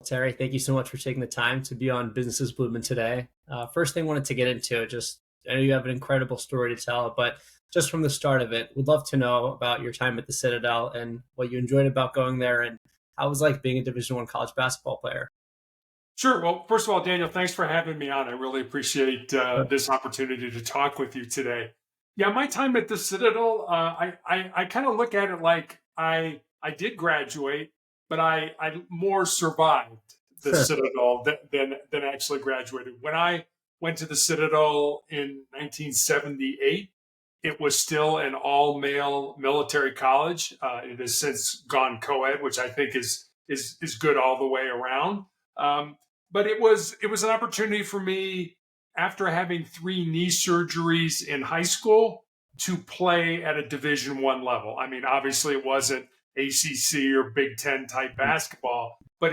Terry, thank you so much for taking the time to be on Businesses Blumin today. First thing I wanted to get into, I know you have an incredible story to tell, but just from the start of it, would love to know about your time at the Citadel and what you enjoyed about going there and how it was like being a Division I college basketball player. Sure. Well, first of all, Daniel, thanks for having me on. I really appreciate Sure. this opportunity to talk with you today. Yeah, my time at the Citadel, I kind of look at it like I did graduate, but I more survived the Citadel than actually graduated. When I went to the Citadel in 1978, it was still an all male military college. It has since gone co-ed, which I think is good all the way around. Um, but it was an opportunity for me after having three knee surgeries in high school to play at a Division I level. I mean, obviously it wasn't ACC or Big Ten type basketball, but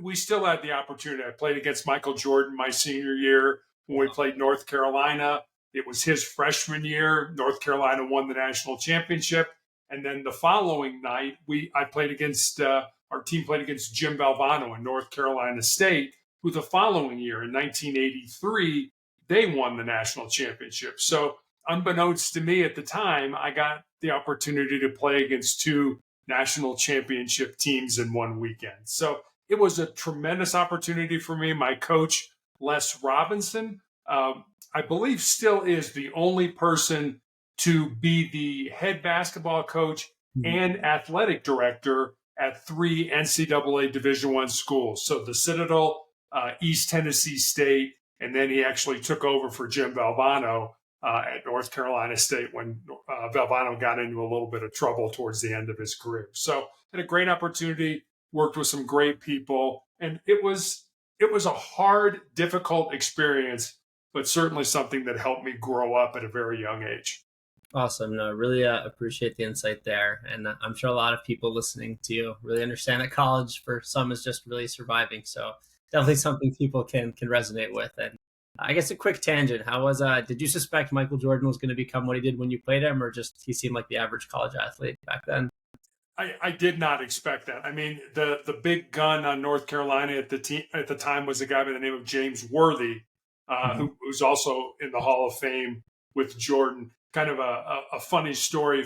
we still had the opportunity. I played against Michael Jordan my senior year when we played North Carolina. It was his freshman year. North Carolina won the national championship, and then the following night, I played against our team played against Jim Valvano in North Carolina State, who the following year in 1983 they won the national championship. So, unbeknownst to me at the time, I got the opportunity to play against two national championship teams in one weekend. So it was a tremendous opportunity for me. My coach, Les Robinson, I believe still is the only person to be the head basketball coach Mhm. and athletic director at three NCAA Division I schools. So the Citadel, East Tennessee State, and then he actually took over for Jim Valvano at North Carolina State when Valvano got into a little bit of trouble towards the end of his career. So had a great opportunity, worked with some great people, and it was a hard, difficult experience, but certainly something that helped me grow up at a very young age. Awesome. No, really appreciate the insight there. And I'm sure a lot of people listening to you really understand that college for some is just really surviving. So definitely something people can resonate with. And I guess a quick tangent. Did you suspect Michael Jordan was going to become what he did when you played him, or just he seemed like the average college athlete back then? I did not expect that. I mean, the big gun on North Carolina at the time was a guy by the name of James Worthy, Mhm. who's also in the Hall of Fame with Jordan. Kind of a funny story.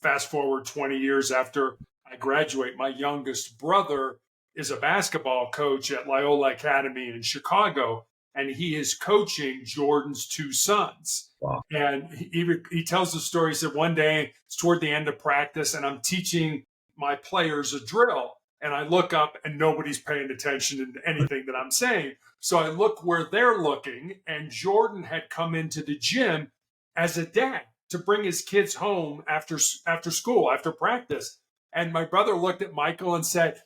Fast forward 20 years after I graduate, my youngest brother is a basketball coach at Loyola Academy in Chicago, and he is coaching Jordan's two sons. Wow. And he tells the story. He said one day it's toward the end of practice, and I'm teaching my players a drill, and I look up and nobody's paying attention to anything that I'm saying. So I look where they're looking, and Jordan had come into the gym as a dad to bring his kids home after school, after practice. And my brother looked at Michael and said,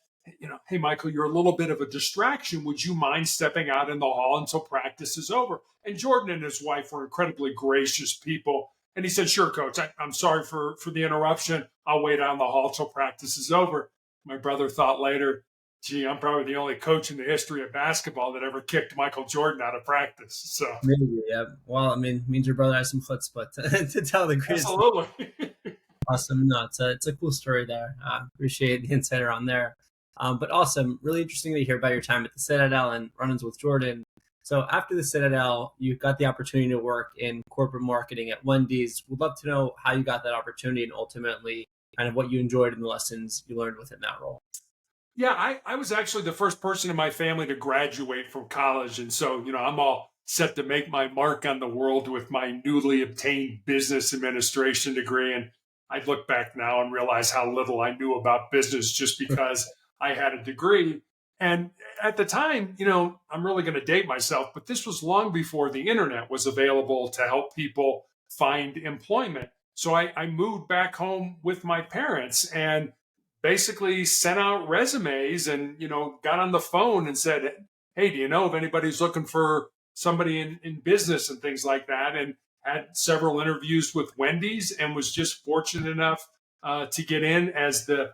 hey, Michael, you're a little bit of a distraction. Would you mind stepping out in the hall until practice is over? And Jordan and his wife were incredibly gracious people. And he said, sure, coach, I'm sorry for the interruption. I'll wait out in the hall till practice is over. My brother thought later, gee, I'm probably the only coach in the history of basketball that ever kicked Michael Jordan out of practice. So, Maybe, yeah. Well, I mean, means your brother has some chutzpah to tell the greatest. absolutely. Awesome. No, it's a cool story there. Appreciate the insight around there. But awesome. Really interesting to hear about your time at the Citadel and run-ins with Jordan. So after the Citadel, you got the opportunity to work in corporate marketing at Wendy's. Would love to know how you got that opportunity and ultimately kind of what you enjoyed and the lessons you learned within that role. Yeah, I was actually the first person in my family to graduate from college. And so, I'm all set to make my mark on the world with my newly obtained business administration degree. And I look back now and realize how little I knew about business just because I had a degree. And at the time, I'm really going to date myself, but this was long before the internet was available to help people find employment. So I moved back home with my parents and basically sent out resumes and got on the phone and said, hey, do you know if anybody's looking for somebody in business and things like that, and had several interviews with Wendy's and was just fortunate enough to get in as the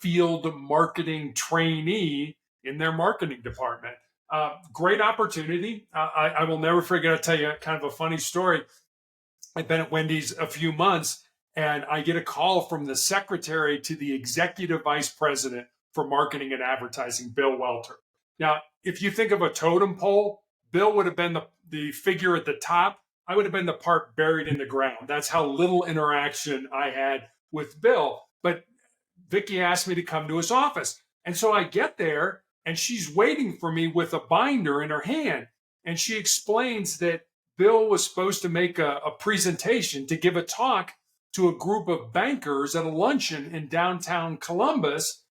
field marketing trainee in their marketing department. Great opportunity. I will never forget. I'll tell you kind of a funny story. I've been at Wendy's a few months, and I get a call from the secretary to the executive vice president for marketing and advertising, Bill Welter. Now, if you think of a totem pole, Bill would have been the figure at the top. I would have been the part buried in the ground. That's how little interaction I had with Bill. But Vicky asked me to come to his office. And so I get there and she's waiting for me with a binder in her hand. And she explains that Bill was supposed to make a presentation to give a talk to a group of bankers at a luncheon in downtown Columbus,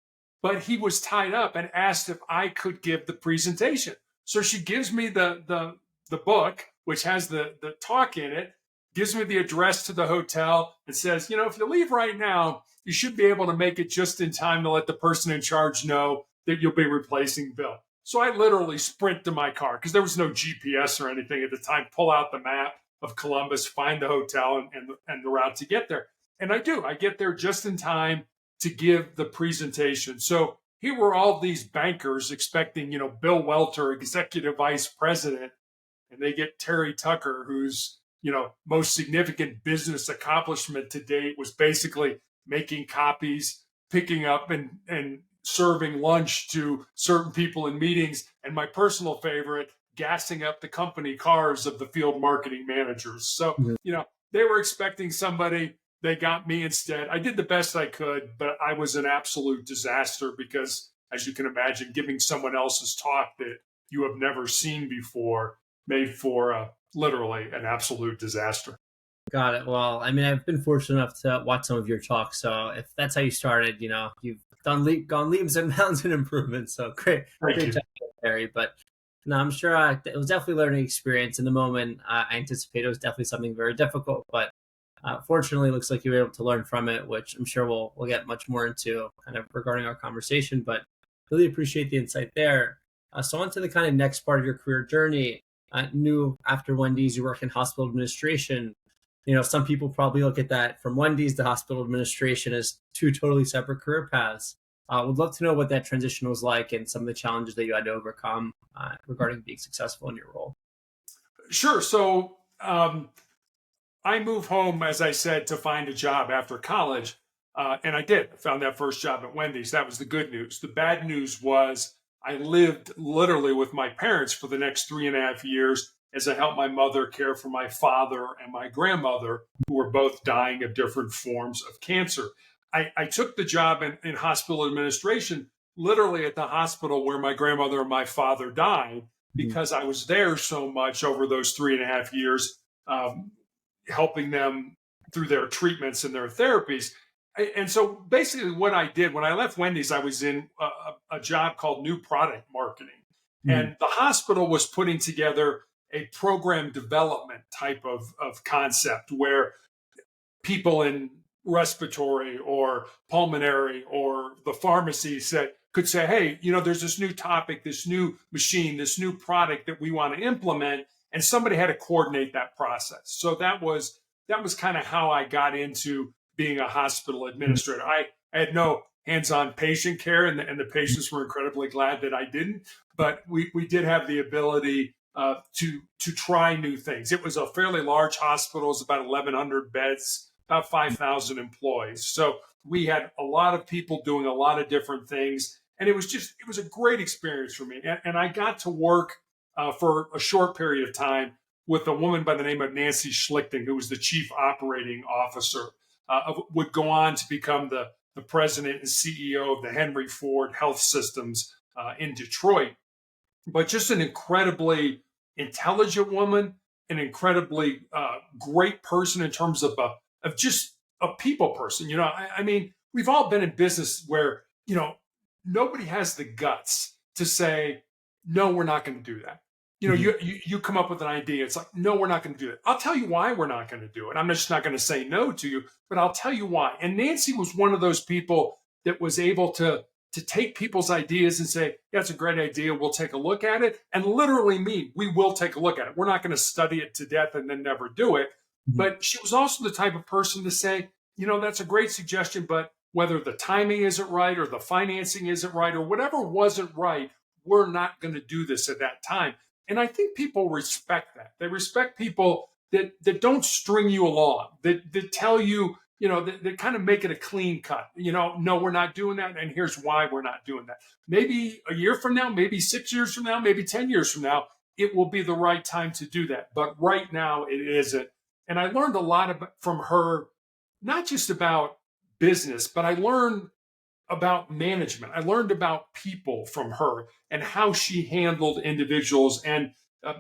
but he was tied up and asked if I could give the presentation. So she gives me the book, which has the talk in it, gives me the address to the hotel, and says, if you leave right now, you should be able to make it just in time to let the person in charge know that you'll be replacing Bill. So I literally sprint to my car because there was no GPS or anything at the time, pull out the map of Columbus, find the hotel and the route to get there. And I do. I get there just in time to give the presentation. So here were all these bankers expecting, Bill Welter, executive vice president, and they get Terry Tucker, whose, most significant business accomplishment to date was basically making copies, picking up and serving lunch to certain people in meetings, and my personal favorite, gassing up the company cars of the field marketing managers. So, they were expecting somebody. They got me instead. I did the best I could, but I was an absolute disaster because, as you can imagine, giving someone else's talk that you have never seen before made for literally an absolute disaster. Got it. Well, I mean, I've been fortunate enough to watch some of your talks. So if that's how you started, you've gone leaps and bounds in improvement. So great, Thank great you. job, Terry. But no, I'm sure it was definitely a learning experience. In the moment, I anticipate it was definitely something very difficult, but fortunately, it looks like you were able to learn from it, which I'm sure we'll get much more into kind of regarding our conversation. But really appreciate the insight there. So on to the kind of next part of your career journey. Knew after Wendy's you work in hospital administration. Some people probably look at that from Wendy's to hospital administration as two totally separate career paths. Would love to know what that transition was like and some of the challenges that you had to overcome regarding being successful in your role. Sure. So I moved home, as I said, to find a job after college. And I did. I found that first job at Wendy's. That was the good news. The bad news was I lived literally with my parents for the next 3.5 years as I helped my mother care for my father and my grandmother, who were both dying of different forms of cancer. I took the job in hospital administration, literally at the hospital where my grandmother and my father died, because I was there so much over those 3.5 years, helping them through their treatments and their therapies. And so basically what I did when I left Wendy's, I was in a job called new product marketing. And the hospital was putting together a program development type of concept where people in respiratory or pulmonary or the pharmacy could say, hey, there's this new topic, this new machine, this new product that we want to implement. And somebody had to coordinate that process. So that was kind of how I got into being a hospital administrator. I had no hands-on patient care, and the patients were incredibly glad that I didn't. But we did have the ability to try new things. It was a fairly large hospital. It was about 1,100 beds, about 5,000 employees. So we had a lot of people doing a lot of different things. And it was a great experience for me. And I got to work for a short period of time with a woman by the name of Nancy Schlichting, who was the chief operating officer, would go on to become the president and CEO of the Henry Ford Health Systems in Detroit. But just an incredibly intelligent woman, an incredibly great person in terms of just a people person. I mean, we've all been in business where, nobody has the guts to say, no, we're not going to do that. You come up with an idea. It's like, no, we're not going to do it. I'll tell you why we're not going to do it. I'm just not going to say no to you, but I'll tell you why. And Nancy was one of those people that was able to take people's ideas and say, yeah, it's a great idea. We'll take a look at it. And literally mean, we will take a look at it. We're not going to study it to death and then never do it. But she was also the type of person to say, that's a great suggestion, but whether the timing isn't right or the financing isn't right or whatever wasn't right, we're not going to do this at that time. And I think people respect that. They respect people that don't string you along, that tell you, that kind of make it a clean cut. No, we're not doing that, and here's why we're not doing that. Maybe a year from now, maybe 6 years from now, maybe 10 years from now, it will be the right time to do that. But right now, it isn't. And I learned a lot from her, not just about business, but I learned about management. I learned about people from her and how she handled individuals. And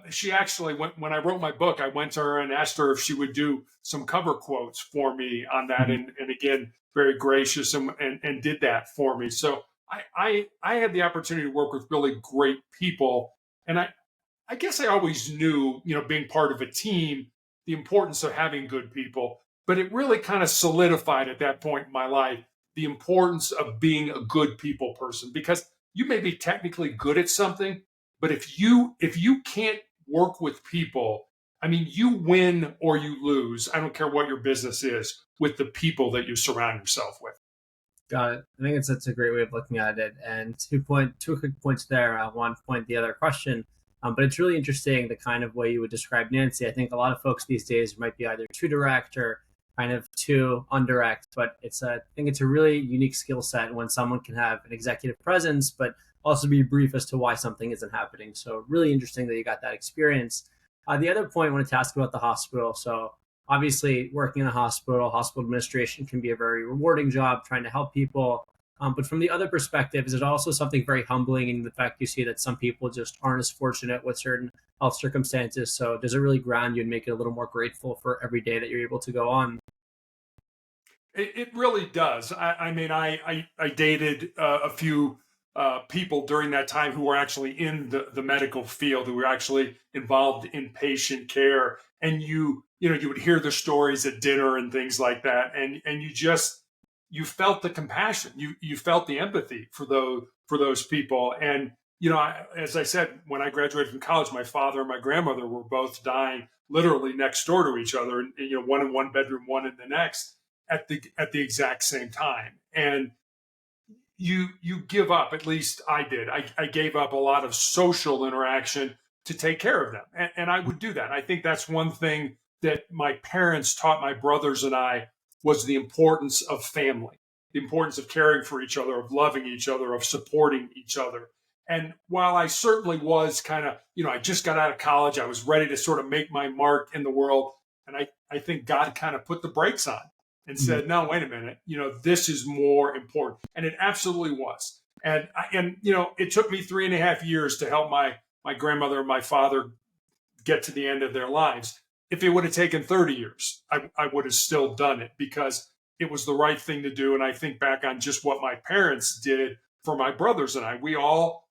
she actually, when I wrote my book, I went to her and asked her if she would do some cover quotes for me on that. And again, very gracious and did that for me. So I had the opportunity to work with really great people. And I guess I always knew, being part of a team, the importance of having good people. But it really kind of solidified at that point in my life the importance of being a good people person, because you may be technically good at something, but if you can't work with people, I mean, you win or you lose. I don't care what your business is, with the people that you surround yourself with. Got it. I think that's a great way of looking at it. And two quick points there. One point, the other question. But it's really interesting the kind of way you would describe Nancy. I think a lot of folks these days might be either too direct or kind of too indirect. But I think it's a really unique skill set when someone can have an executive presence, but also be brief as to why something isn't happening. So really interesting that you got that experience. The other point I wanted to ask about the hospital. So obviously, working in a hospital administration can be a very rewarding job trying to help people. But from the other perspective, is it also something very humbling in the fact you see that some people just aren't as fortunate with certain health circumstances? So does it really ground you and make it a little more grateful for every day that you're able to go on? It really does. I mean, I dated a few people during that time who were actually in the medical field, who were actually involved in patient care, and you would hear the stories at dinner and things like that, and you felt the compassion, you felt the empathy for those people. And as I said, when I graduated from college, my father and my grandmother were both dying literally next door to each other, and one in one bedroom, one in the next, at the exact same time. And you give up, at least I did. I gave up a lot of social interaction to take care of them. And I would do that. I think that's one thing that my parents taught my brothers and I, was the importance of family, the importance of caring for each other, of loving each other, of supporting each other. And while I certainly was kind of, I just got out of college, I was ready to sort of make my mark in the world. And I think God kind of put the brakes on and said, no, wait a minute, this is more important. And it absolutely was. And it took me 3.5 years to help my grandmother and my father get to the end of their lives. If it would have taken 30 years, I would have still done it, because it was the right thing to do. And I think back on just what my parents did for my brothers and I. We all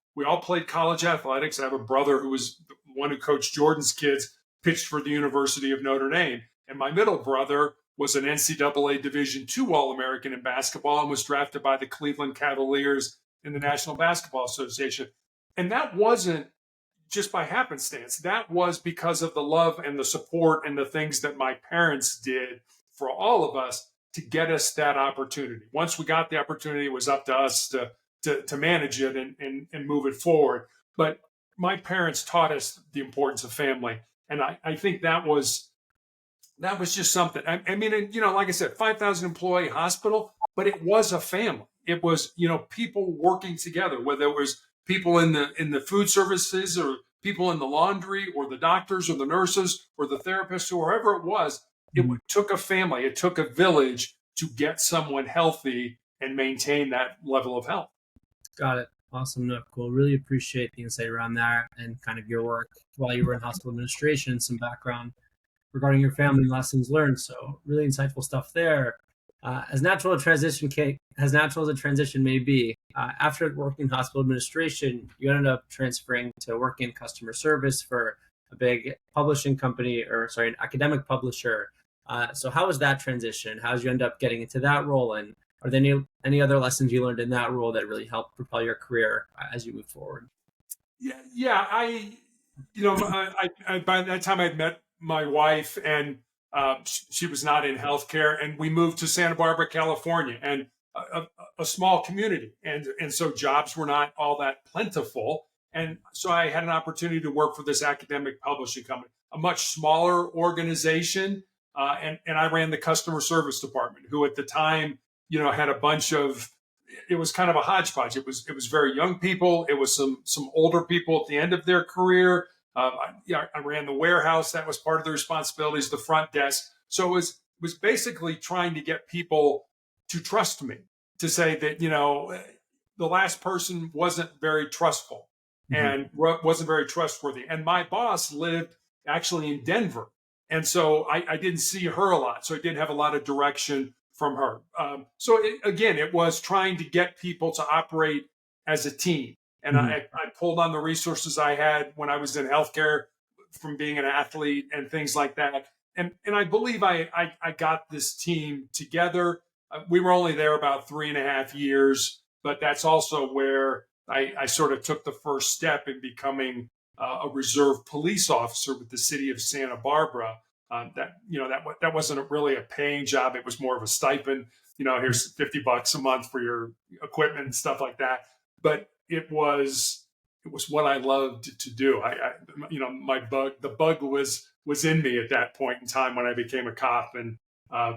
played college athletics. I have a brother who was the one who coached Jordan's kids, pitched for the University of Notre Dame. And my middle brother was an NCAA Division II All-American in basketball and was drafted by the Cleveland Cavaliers in the National Basketball Association. And that wasn't just by happenstance. That was because of the love and the support and the things that my parents did for all of us to get us that opportunity. Once we got the opportunity, it was up to us to manage it and move it forward. But my parents taught us the importance of family. And I think that was just something. I mean, like I said, 5,000 employee hospital, but it was a family. It was, people working together, whether it was people in the food services, or people in the laundry, or the doctors, or the nurses, or the therapists, or whoever it was. It took a family, it took a village to get someone healthy and maintain that level of health. Got it. Awesome. No, cool. Really appreciate the insight around that and kind of your work while you were in hospital administration, some background regarding your family and lessons learned. So really insightful stuff there. As natural as a transition may be, after working in hospital administration, you ended up transferring to work in customer service for a big publishing company, an academic publisher. So how was that transition? How did you end up getting into that role? And are there any other lessons you learned in that role that really helped propel your career as you move forward? Yeah. I by that time I'd met my wife, and she was not in healthcare, and we moved to Santa Barbara, California, and a small community, and so jobs were not all that plentiful, and so I had an opportunity to work for this academic publishing company, a much smaller organization, and I ran the customer service department, who at the time, had a bunch of. It was kind of a hodgepodge. It was very young people. It was some older people at the end of their career. I ran the warehouse. That was part of the responsibilities. The front desk. So it was basically trying to get people to trust me, to say that the last person wasn't very trustful and wasn't very trustworthy. And my boss lived actually in Denver. And so I didn't see her a lot. So I didn't have a lot of direction from her. Again, it was trying to get people to operate as a team. And I pulled on the resources I had when I was in healthcare from being an athlete and things like that. And I believe I got this team together. We were only there about 3.5 years, but that's also where I sort of took the first step in becoming a reserve police officer with the city of Santa Barbara. That wasn't really a paying job. It was more of a stipend. Here's $50 a month for your equipment and stuff like that. But it was what I loved to do. The bug was in me at that point in time when I became a cop. And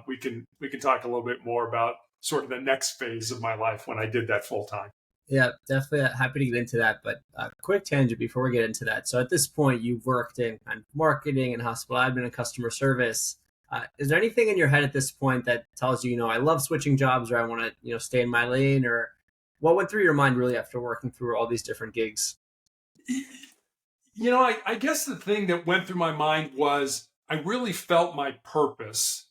we can talk a little bit more about sort of the next phase of my life when I did that full time. Yeah, definitely happy to get into that. But quick tangent before we get into that. So at this point, you've worked in kind of marketing and hospital admin and customer service. Is there anything in your head at this point that tells you, I love switching jobs, or I want to, stay in my lane, or what went through your mind really after working through all these different gigs? I guess the thing that went through my mind was I really felt my purpose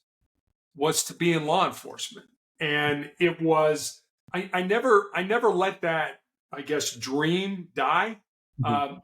was to be in law enforcement. And it was, I never let that, I guess, dream die,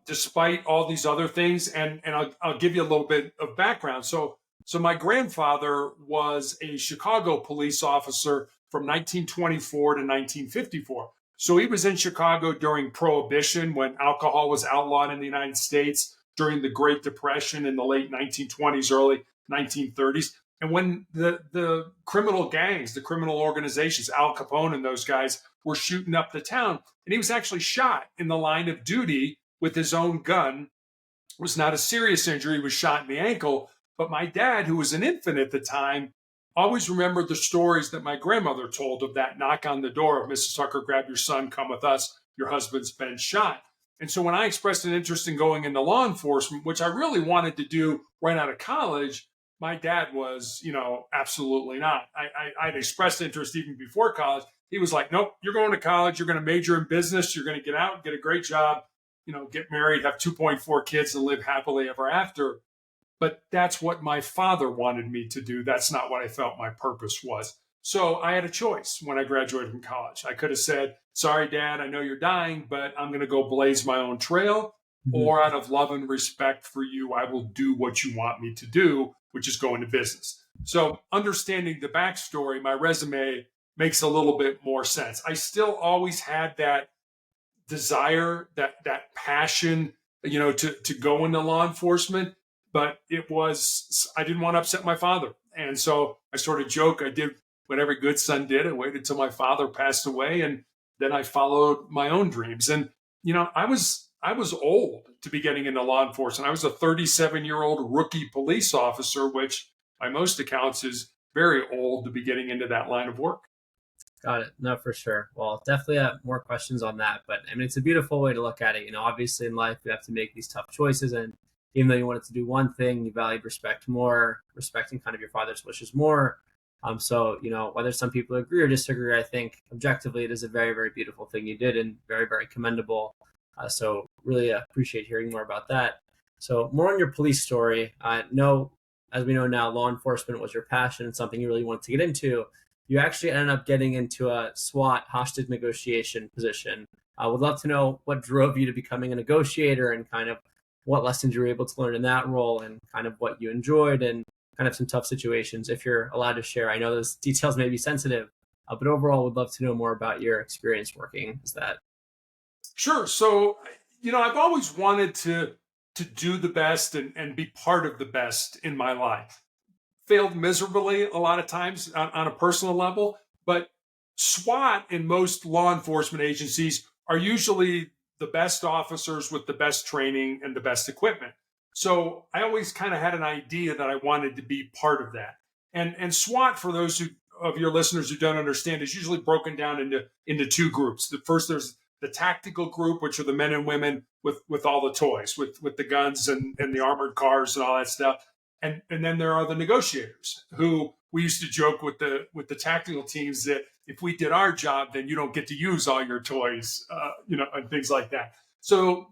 despite all these other things. And I'll give you a little bit of background. So my grandfather was a Chicago police officer from 1924 to 1954. So he was in Chicago during Prohibition, when alcohol was outlawed in the United States, during the Great Depression in the late 1920s, early 1930s. And when the criminal gangs, the criminal organizations, Al Capone and those guys, were shooting up the town, and he was actually shot in the line of duty with his own gun. It was not a serious injury. He was shot in the ankle. But my dad, who was an infant at the time, always remembered the stories that my grandmother told of that knock on the door of Mrs. Tucker, grab your son, come with us. Your husband's been shot. And so when I expressed an interest in going into law enforcement, which I really wanted to do right out of college, my dad was, absolutely not. I'd expressed interest even before college. He was like, nope, you're going to college. You're going to major in business. You're going to get out, get a great job, get married, have 2.4 kids, and live happily ever after. But that's what my father wanted me to do. That's not what I felt my purpose was. So I had a choice when I graduated from college. I could have said, sorry, Dad, I know you're dying, but I'm going to go blaze my own trail. Or out of love and respect for you, I will do what you want me to do, which is go into business. So understanding the backstory, my resume makes a little bit more sense. I still always had that desire, that passion, to go into law enforcement. But I didn't want to upset my father. And so I sort of joke, I did what every good son did. I waited till my father passed away, and then I followed my own dreams. And, I was old to be getting into law enforcement. I was a 37-year-old rookie police officer, which by most accounts is very old to be getting into that line of work. Got it. No, for sure. Well, definitely have more questions on that. But I mean, it's a beautiful way to look at it. Obviously in life, you have to make these tough choices. And even though you wanted to do one thing, you valued respecting kind of your father's wishes more. So, whether some people agree or disagree, I think objectively it is a very, very beautiful thing you did, and very, very commendable. So really appreciate hearing more about that. So more on your police story. As we know now, law enforcement was your passion and something you really wanted to get into. You actually ended up getting into a SWAT hostage negotiation position. I would love to know what drove you to becoming a negotiator, and kind of what lessons you were able to learn in that role, and kind of what you enjoyed, and kind of some tough situations, if you're allowed to share. I know those details may be sensitive, but overall would love to know more about your experience working as that. Sure. So, I've always wanted to do the best and be part of the best in my life. Failed miserably a lot of times on a personal level, but SWAT in most law enforcement agencies are usually the best officers with the best training and the best equipment. So I always kind of had an idea that I wanted to be part of that. And SWAT, for those of your listeners who don't understand, is usually broken down into two groups. The first, there's the tactical group, which are the men and women with all the toys, with the guns and the armored cars and all that stuff. And then there are the negotiators, who we used to joke with the tactical teams that if we did our job, then you don't get to use all your toys, and things like that. So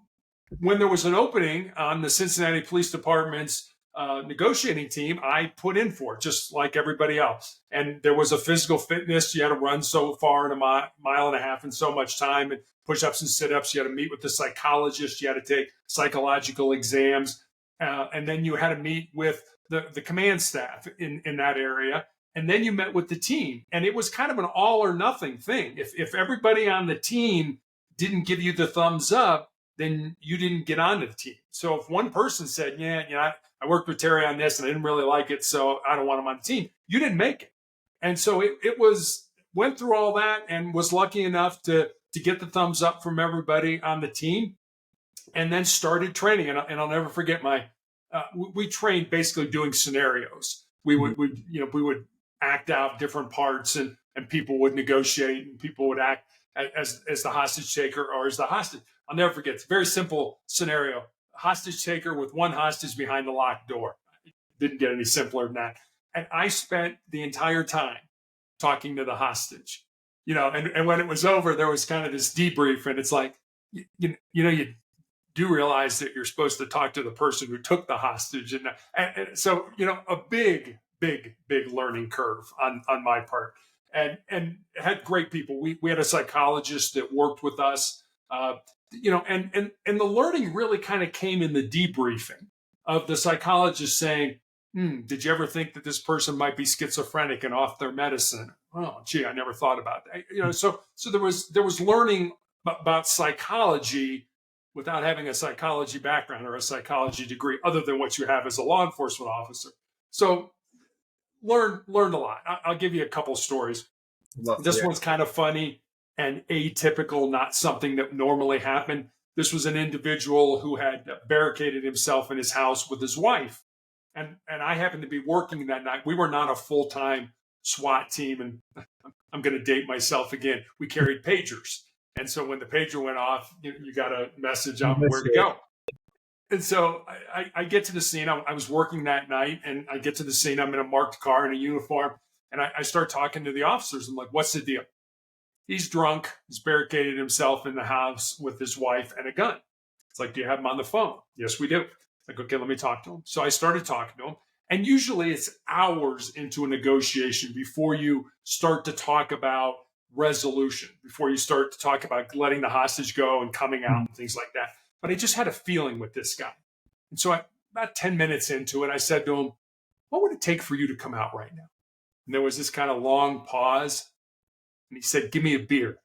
when there was an opening on the Cincinnati Police Department's negotiating team, I put in for it, just like everybody else. And there was a physical fitness. You had to run so far in a mile and a half in so much time, and push-ups and sit-ups. You had to meet with the psychologist. You had to take psychological exams. And then you had to meet with the command staff in that area. And then you met with the team. And it was kind of an all or nothing thing. If everybody on the team didn't give you the thumbs up, then you didn't get onto the team. So if one person said, I worked with Terry on this and I didn't really like it, so I don't want him on the team, you didn't make it. And so it went through all that and was lucky enough to get the thumbs up from everybody on the team, and then started training. And I'll never forget we trained basically doing scenarios. We would act out different parts, and people would negotiate, and people would act as the hostage taker or as the hostage. I'll never forget. It's a very simple scenario. Hostage taker with one hostage behind a locked door. It didn't get any simpler than that. And I spent the entire time talking to the hostage, and when it was over, there was kind of this debrief, and it's like, you do realize that you're supposed to talk to the person who took the hostage. And so, a big learning curve on my part, and had great people. We had a psychologist that worked with us, and the learning really kind of came in the debriefing of the psychologist saying, did you ever think that this person might be schizophrenic and off their medicine? Oh, gee, I never thought about that. So there was learning about psychology without having a psychology background or a psychology degree, other than what you have as a law enforcement officer. So learned a lot. I'll give you a couple stories. This one's kind of funny and atypical, not something that normally happened. This was an individual who had barricaded himself in his house with his wife. And I happened to be working that night. We were not a full-time SWAT team, and I'm going to date myself again. We carried pagers. And so when the pager went off, you got a message on where to go. And so I get to the scene. I was working that night, and I get to the scene. I'm in a marked car in a uniform, and I start talking to the officers. I'm like, what's the deal? He's drunk. He's barricaded himself in the house with his wife and a gun. It's like, do you have him on the phone? Yes, we do. It's like, okay, let me talk to him. So I started talking to him. And usually it's hours into a negotiation before you start to talk about resolution, before you start to talk about letting the hostage go and coming out and things like that. But I just had a feeling with this guy. And so about 10 minutes into it, I said to him, what would it take for you to come out right now? And there was this kind of long pause. And he said, give me a beer.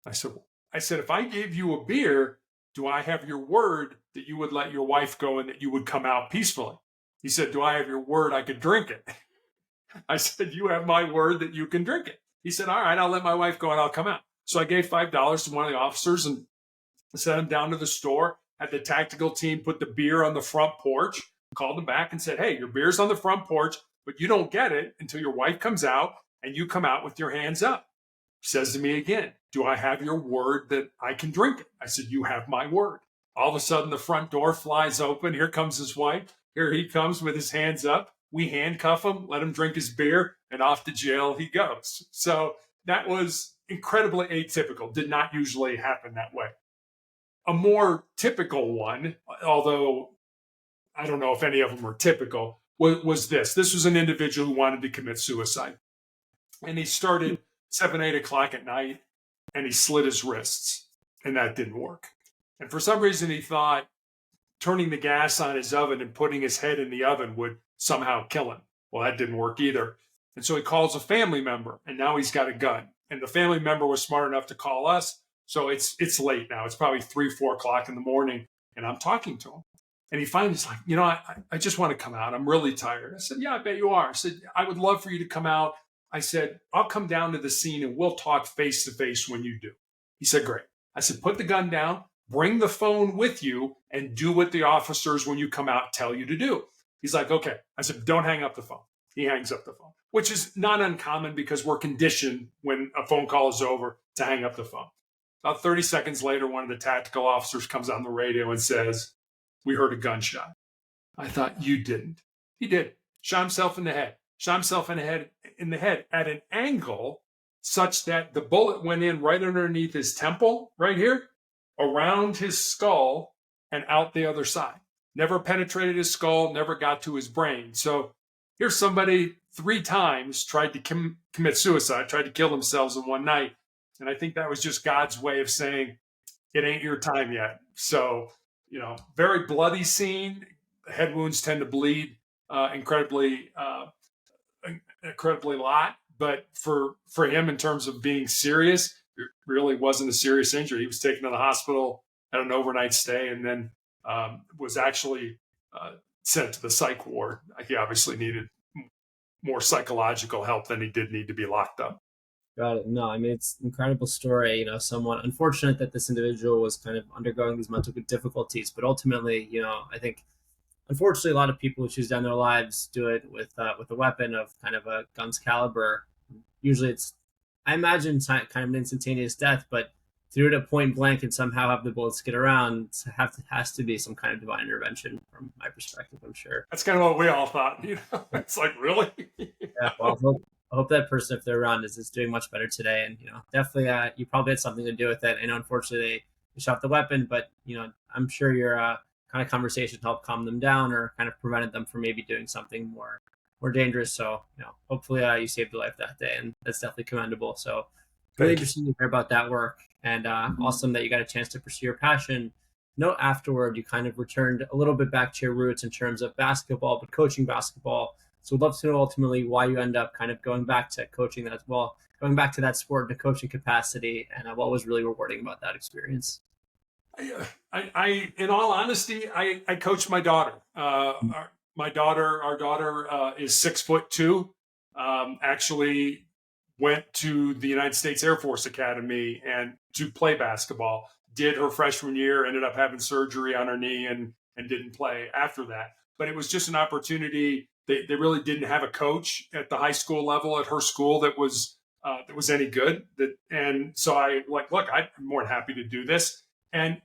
I said, if I gave you a beer, do I have your word that you would let your wife go and that you would come out peacefully? He said, do I have your word I could drink it? I said, you have my word that you can drink it. He said, all right, I'll let my wife go and I'll come out. So I gave $5 to one of the officers and sent him down to the store, had the tactical team put the beer on the front porch, called him back and said, hey, your beer's on the front porch, but you don't get it until your wife comes out and you come out with your hands up. He says to me again, do I have your word that I can drink it? I said, you have my word. All of a sudden, the front door flies open. Here comes his wife. Here he comes with his hands up. We handcuff him, let him drink his beer, and off to jail he goes. So that was incredibly atypical. Did not usually happen that way. A more typical one, although I don't know if any of them are typical, was this. This was an individual who wanted to commit suicide. And he started 7, 8 o'clock at night, and he slit his wrists, and that didn't work. And for some reason, he thought turning the gas on his oven and putting his head in the oven would somehow kill him. Well, that didn't work either. And so he calls a family member, and now he's got a gun. And the family member was smart enough to call us. So it's late now. It's probably 3, 4 o'clock in the morning, and I'm talking to him. And he finally is like, I just want to come out. I'm really tired. I said, yeah, I bet you are. I said, I would love for you to come out. I said, I'll come down to the scene and we'll talk face to face when you do. He said, great. I said, put the gun down. bring the phone with you and do what the officers, when you come out, tell you to do. He's like, okay. I said, don't hang up the phone. He hangs up the phone, which is not uncommon because we're conditioned when a phone call is over to hang up the phone. About 30 seconds later, one of the tactical officers comes on the radio and says, we heard a gunshot. I thought, you didn't. He did. Shot himself in the head. Shot himself in the head at an angle such that the bullet went in right underneath his temple, right here, around his skull, and out the other side. Never penetrated his skull, never got to his brain. So here's somebody 3 times tried to commit suicide, tried to kill themselves in one night. And I think that was just God's way of saying, it ain't your time yet. So, very bloody scene. Head wounds tend to bleed incredibly lot. But for him, in terms of being serious, it really wasn't a serious injury. He was taken to the hospital, had an overnight stay, and then was actually sent to the psych ward. He obviously needed more psychological help than he did need to be locked up. Got it. No, I mean, it's an incredible story. Somewhat unfortunate that this individual was kind of undergoing these mental difficulties, but ultimately, I think unfortunately a lot of people who choose to end their lives do it with a weapon of kind of a gun's caliber. Usually, it's, I imagine, kind of an instantaneous death, but through it at point blank and somehow have the bullets get around, has to be some kind of divine intervention from my perspective, I'm sure. That's kind of what we all thought. It's like, really? Yeah. Well, I hope that person, if they're around, is doing much better today. And, definitely you probably had something to do with it. I know, unfortunately, they shot the weapon, but, I'm sure your kind of conversation helped calm them down or kind of prevented them from maybe doing something more dangerous. So, hopefully you saved a life that day, and that's definitely commendable. So really interesting to hear about that work, and awesome that you got a chance to pursue your passion. Note afterward, you kind of returned a little bit back to your roots in terms of basketball, but coaching basketball. So we'd love to know ultimately why you end up kind of going back to coaching that as well, going back to that sport in a coaching capacity, and what was really rewarding about that experience. I in all honesty, I coached my daughter. Our daughter is 6'2". Actually went to the United States Air Force Academy and to play basketball. Did her freshman year, ended up having surgery on her knee and didn't play after that. But it was just an opportunity. They really didn't have a coach at the high school level at her school that was any good. And so I look, I'm more than happy to do this. And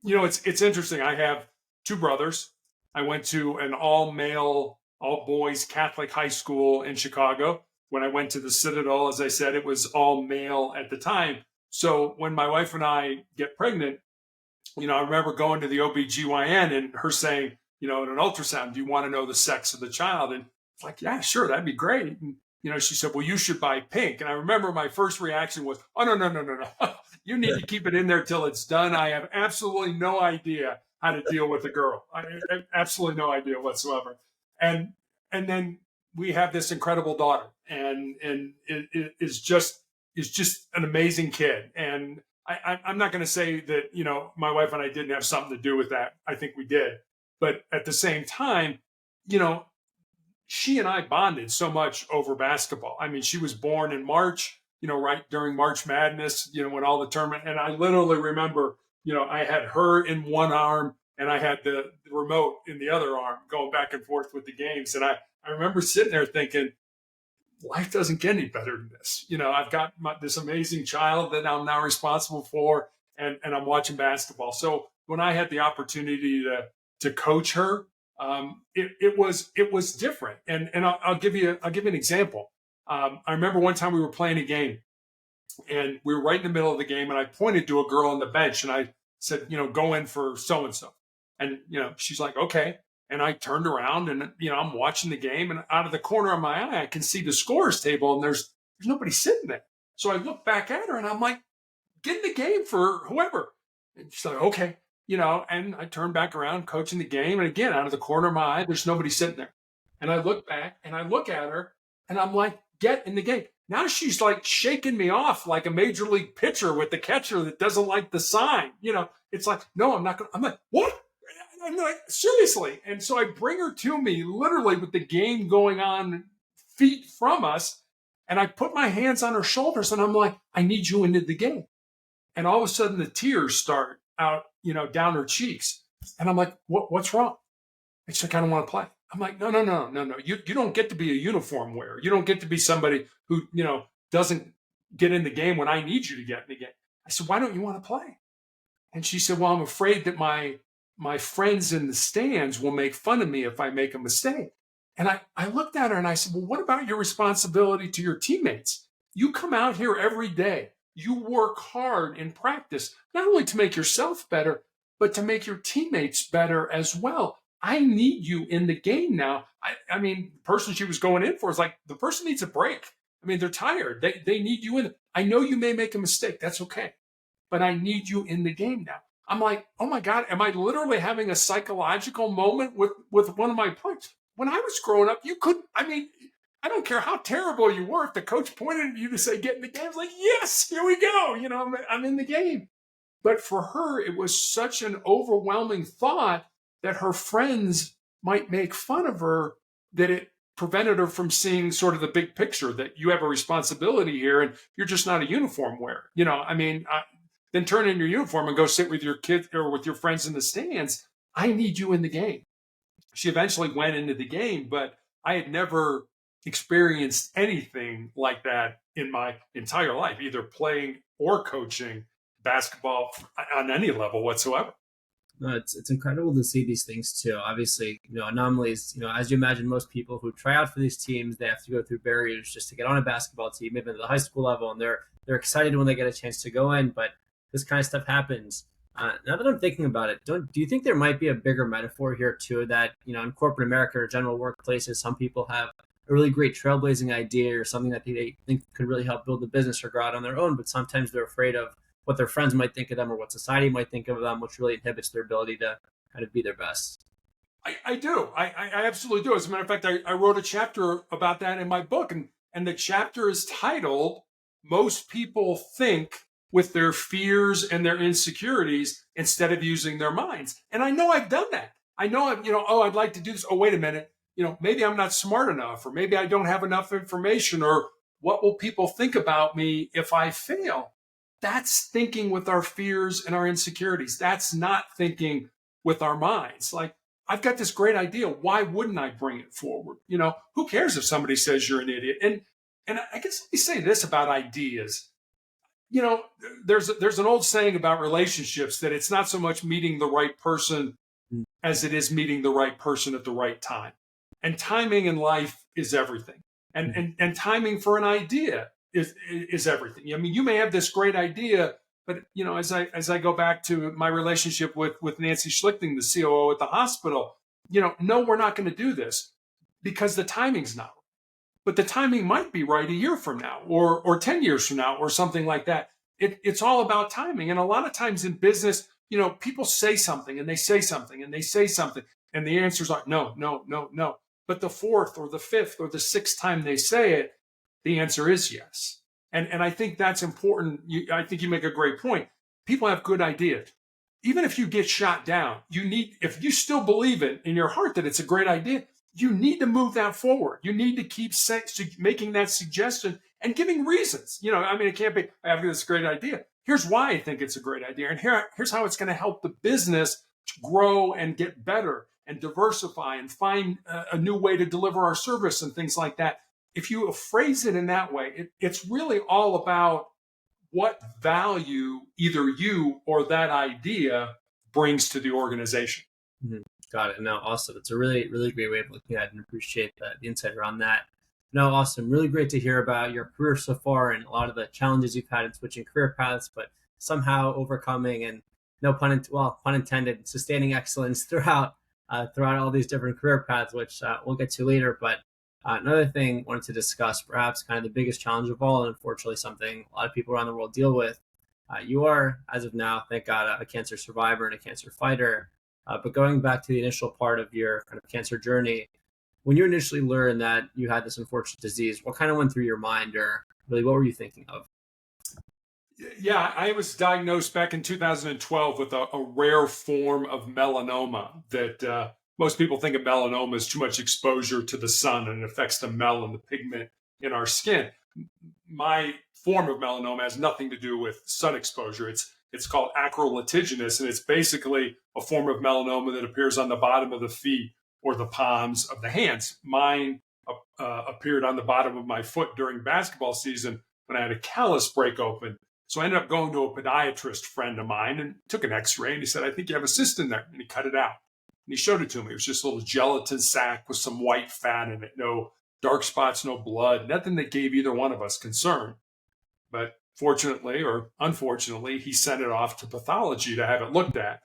it's interesting. I have 2 brothers. I went to an all-male, all-boys Catholic high school in Chicago. When I went to the Citadel, as I said, it was all male at the time. So when my wife and I get pregnant, I remember going to the OBGYN and her saying, in an ultrasound, do you want to know the sex of the child? And it's like, yeah, sure, that'd be great. And, she said, well, you should buy pink. And I remember my first reaction was, oh, no. You need to keep it in there till it's done. I have absolutely no idea how to deal with a girl. I have absolutely no idea whatsoever. And then we have this incredible daughter, and it is just an amazing kid. And I'm not going to say that, my wife and I didn't have something to do with that. I think we did. But at the same time, she and I bonded so much over basketball. I mean, she was born in March, right during March Madness, when all the tournament, and I literally remember, I had her in one arm and I had the remote in the other arm going back and forth with the games. And I remember sitting there thinking, life doesn't get any better than this. I've got this amazing child that I'm now responsible for, and I'm watching basketball. So when I had the opportunity to coach her, it was different. And I'll give you an example. I remember one time we were playing a game, and we were right in the middle of the game, and I pointed to a girl on the bench and I said, go in for so-and-so. And, she's like, okay. And I turned around and, I'm watching the game, and out of the corner of my eye, I can see the scorer's table, and there's nobody sitting there. So I look back at her and I'm like, get in the game for whoever. And she's like, okay. And I turn back around, coaching the game. And again, out of the corner of my eye, there's nobody sitting there. And I look back and I look at her and I'm like, get in the game. Now she's like shaking me off like a major league pitcher with the catcher that doesn't like the sign. It's like, no, I'm not going to. I'm like, what? I'm like, seriously. And so I bring her to me literally with the game going on feet from us. And I put my hands on her shoulders and I'm like, I need you into the game. And all of a sudden the tears start out, down her cheeks. And I'm like, what's wrong? And she's like, I don't want to play. I'm like, no. You don't get to be a uniform wearer. You don't get to be somebody who, doesn't get in the game when I need you to get in the game. I said, why don't you want to play? And she said, well, I'm afraid that my friends in the stands will make fun of me if I make a mistake. And I looked at her and I said, well, what about your responsibility to your teammates? You come out here every day. You work hard in practice, not only to make yourself better, but to make your teammates better as well. I need you in the game now. I mean, the person she was going in for is like, the person needs a break. I mean, they're tired. They need you in. I know you may make a mistake. That's okay. But I need you in the game now. I'm like, oh my God, am I literally having a psychological moment with one of my players? When I was growing up, you couldn't, I don't care how terrible you were. If the coach pointed at you to say, get in the game, I was like, yes, here we go. I'm in the game. But for her, it was such an overwhelming thought that her friends might make fun of her that it prevented her from seeing sort of the big picture, that you have a responsibility here and you're just not a uniform wearer. Then turn in your uniform and go sit with your kids or with your friends in the stands. I need you in the game. She eventually went into the game, but I had never experienced anything like that in my entire life, either playing or coaching basketball on any level whatsoever. No, it's incredible to see these things too. Obviously, anomalies. As you imagine, most people who try out for these teams, they have to go through barriers just to get on a basketball team, even at the high school level, and they're excited when they get a chance to go in. But this kind of stuff happens. Now that I'm thinking about it, do you think there might be a bigger metaphor here too? That in corporate America or general workplaces, some people have a really great trailblazing idea or something that they think could really help build the business or grow out on their own, but sometimes they're afraid of what their friends might think of them or what society might think of them, which really inhibits their ability to kind of be their best. I do. I absolutely do. As a matter of fact, I wrote a chapter about that in my book, and the chapter is titled "Most People Think with Their Fears and Their Insecurities instead of using their minds." And I know I've done that. I know I'd like to do this. Oh, wait a minute. Maybe I'm not smart enough, or maybe I don't have enough information, or what will people think about me if I fail? That's thinking with our fears and our insecurities. That's not thinking with our minds. Like, I've got this great idea. Why wouldn't I bring it forward? Who cares if somebody says you're an idiot? And I guess let me say this about ideas. There's an old saying about relationships that it's not so much meeting the right person as it is meeting the right person at the right time. And timing in life is everything. And timing for an idea is everything. You may have this great idea, but as I go back to my relationship with Nancy Schlichting, the COO at the hospital, no, we're not going to do this because the timing's not right. But the timing might be right a year from now or 10 years from now or something like that. It's all about timing. And a lot of times in business, people say something and they say something and they say something and the answers are no. But the fourth or the fifth or the sixth time they say it, the answer is yes. And I think that's important. I think you make a great point. People have good ideas. Even if you get shot down, if you still believe it in your heart that it's a great idea, you need to move that forward. You need to keep making that suggestion and giving reasons. It can't be, I have this great idea. Here's why I think it's a great idea. And here's how it's going to help the business to grow and get better and diversify and find a new way to deliver our service and things like that. If you phrase it in that way, it's really all about what value either you or that idea brings to the organization. Mm-hmm. Got it. No, awesome. It's a really, really great way of looking at it and appreciate the insight around that. No, awesome. Really great to hear about your career so far and a lot of the challenges you've had in switching career paths, but somehow overcoming and pun intended, sustaining excellence throughout all these different career paths, which we'll get to later. But another thing I wanted to discuss, perhaps kind of the biggest challenge of all, and unfortunately something a lot of people around the world deal with. You are, as of now, thank God, a cancer survivor and a cancer fighter. But going back to the initial part of your kind of cancer journey, when you initially learned that you had this unfortunate disease, what kind of went through your mind, or really what were you thinking of? Yeah, I was diagnosed back in 2012 with a rare form of melanoma that most people think of melanoma as too much exposure to the sun and it affects the melanin, the pigment in our skin. My form of melanoma has nothing to do with sun exposure. It's It's called acrolitiginous, and it's basically a form of melanoma that appears on the bottom of the feet or the palms of the hands. Mine appeared on the bottom of my foot during basketball season when I had a callus break open. So I ended up going to a podiatrist friend of mine and took an x-ray, and he said, I think you have a cyst in there. And he cut it out. And he showed it to me. It was just a little gelatin sac with some white fat in it. No dark spots, no blood, nothing that gave either one of us concern. But fortunately or unfortunately, he sent it off to pathology to have it looked at.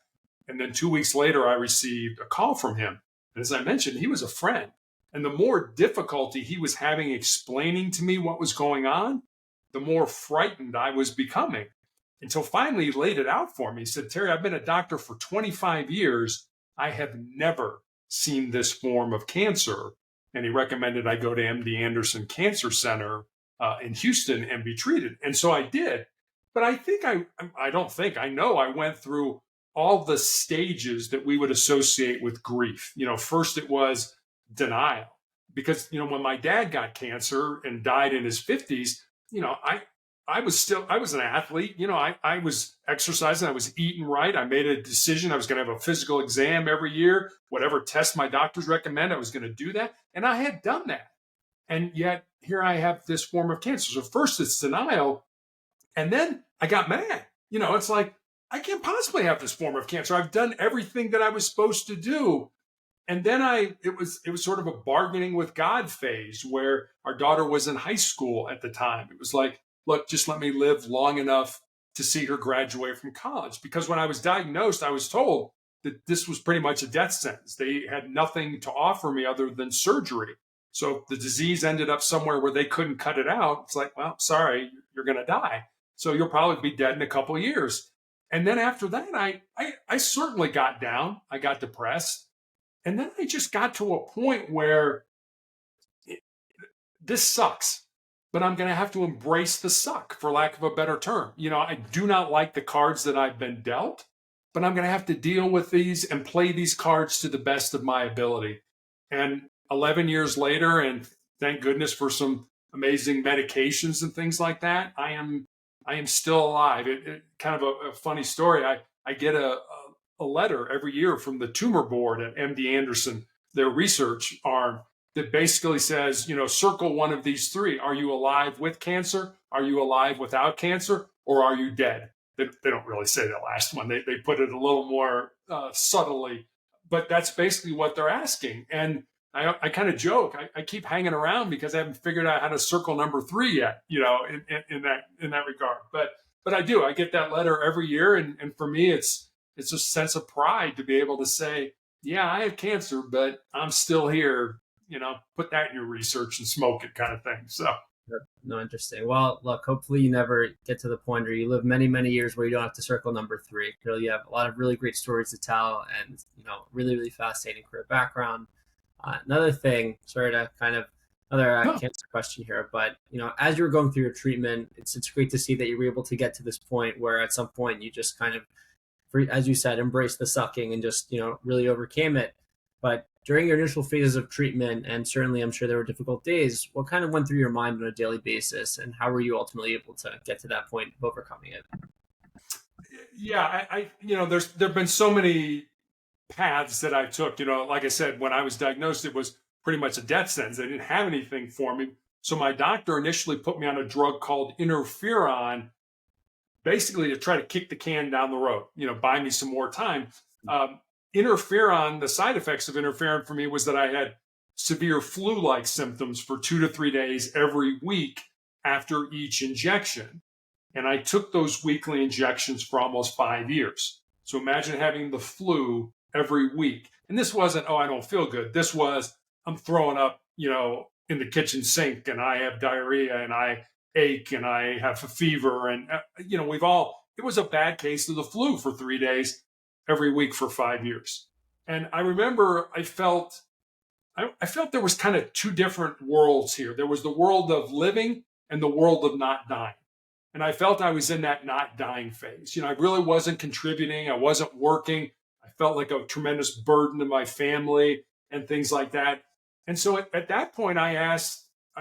And then 2 weeks later, I received a call from him. And as I mentioned, he was a friend. And the more difficulty he was having explaining to me what was going on, the more frightened I was becoming. Until finally he laid it out for me. He said, Terry, I've been a doctor for 25 years. I have never seen this form of cancer. And he recommended I go to MD Anderson Cancer Center in Houston and be treated. And so I did. But I know I went through all the stages that we would associate with grief. First it was denial. Because, when my dad got cancer and died in his 50s, I was an athlete. I was exercising. I was eating right. I made a decision. I was going to have a physical exam every year. Whatever test my doctors recommend, I was going to do that. And I had done that. And yet here I have this form of cancer. So first it's denial. And then I got mad. It's like, I can't possibly have this form of cancer. I've done everything that I was supposed to do. And then it was sort of a bargaining with God phase where our daughter was in high school at the time. It was like, look, just let me live long enough to see her graduate from college. Because when I was diagnosed, I was told that this was pretty much a death sentence. They had nothing to offer me other than surgery. So if the disease ended up somewhere where they couldn't cut it out, it's like, well, sorry, you're going to die. So you'll probably be dead in a couple of years. And then after that, I certainly got down. I got depressed. And then I just got to a point where this sucks, but I'm going to have to embrace the suck, for lack of a better term. I do not like the cards that I've been dealt, but I'm going to have to deal with these and play these cards to the best of my ability. And 11 years later, and thank goodness for some amazing medications and things like that, I am still alive. It kind of a funny story. I get a letter every year from the tumor board at MD Anderson, their research arm, that basically says, circle one of these three. Are you alive with cancer? Are you alive without cancer? Or are you dead? They don't really say that last one. They put it a little more subtly, but that's basically what they're asking. And I kind of joke, I keep hanging around because I haven't figured out how to circle number 3 yet, in that regard. But I do. I get that letter every year, and for me, it's a sense of pride to be able to say, yeah, I have cancer, but I'm still here. Put that in your research and smoke it, kind of thing. So. No, interesting. Well, look, hopefully you never get to the point where you live many, many years where you don't have to circle number 3. Clearly, you have a lot of really great stories to tell, and really, really fascinating career background. Another thing, sorry to kind of another cancer question here, but as you were going through your treatment, it's great to see that you were able to get to this point where at some point you just kind of, as you said, embrace the sucking and just really overcame it. But during your initial phases of treatment, and certainly I'm sure there were difficult days, what kind of went through your mind on a daily basis, and how were you ultimately able to get to that point of overcoming it? Yeah, there've been so many paths that I took. Like I said, when I was diagnosed, it was pretty much a death sentence. They didn't have anything for me. So my doctor initially put me on a drug called interferon, basically to try to kick the can down the road, buy me some more time. Interferon, the side effects of interferon for me was that I had severe flu-like symptoms for 2 to 3 days every week after each injection. And I took those weekly injections for almost 5 years. So imagine having the flu every week. And this wasn't, I don't feel good. This was, I'm throwing up, in the kitchen sink, and I have diarrhea, and I ache, and I have a fever. And, it was a bad case of the flu for 3 days every week for 5 years. And I remember I felt there was kind of 2 different worlds here. There was the world of living and the world of not dying. And I felt I was in that not dying phase. I really wasn't contributing. I wasn't working. I felt like a tremendous burden to my family and things like that. And so at that point, I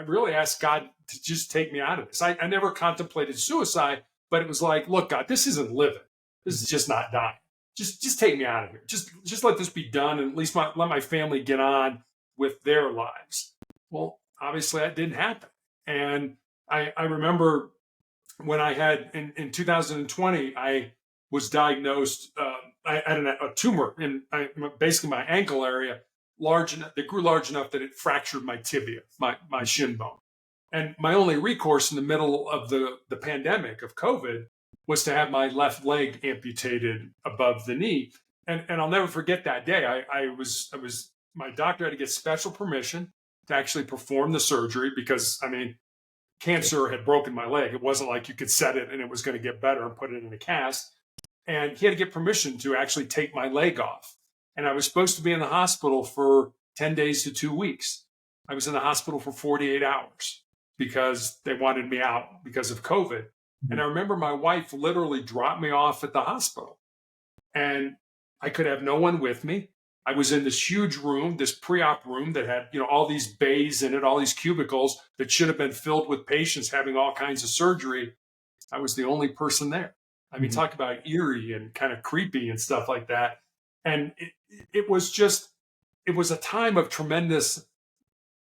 really asked God to just take me out of this. I never contemplated suicide, but it was like, look, God, this isn't living. This is just not dying. Just take me out of here. Just let this be done, and at least let my family get on with their lives. Well, obviously that didn't happen. And I remember when I had in 2020, I was diagnosed. I had a tumor in basically my ankle area, large enough that grew large enough that it fractured my tibia, my shin bone. And my only recourse in the middle of the pandemic of COVID was to have my left leg amputated above the knee. And I'll never forget that day. My doctor had to get special permission to actually perform the surgery because, I mean, cancer had broken my leg. It wasn't like you could set it and it was going to get better and put it in a cast. And he had to get permission to actually take my leg off. And I was supposed to be in the hospital for 10 days to 2 weeks. I was in the hospital for 48 hours because they wanted me out because of COVID. And I remember my wife literally dropped me off at the hospital. And I could have no one with me. I was in this huge room, this pre-op room that had, all these bays in it, all these cubicles that should have been filled with patients having all kinds of surgery. I was the only person there. I mean, talk about eerie and kind of creepy and stuff like that. And it was a time of tremendous